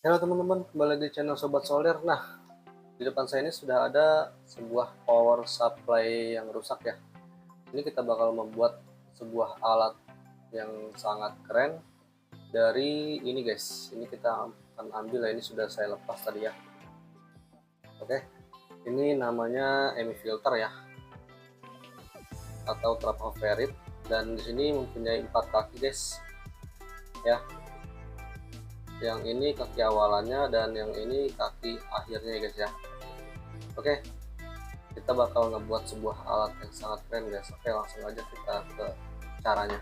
Halo teman-teman, kembali di channel Sobat Solder. Nah, di depan saya ini sudah ada sebuah power supply yang rusak ya. Ini kita bakal membuat sebuah alat yang sangat keren dari ini guys. Ini kita akan ambil ya, ini sudah saya lepas tadi ya. Oke, ini namanya EMI Filter ya, atau trap favorite. Dan di sini mempunyai 4 kaki guys ya. Yang ini kaki awalannya dan yang ini kaki akhirnya ya guys ya. Oke, kita bakal ngebuat sebuah alat yang sangat keren guys. Oke, langsung aja kita ke caranya.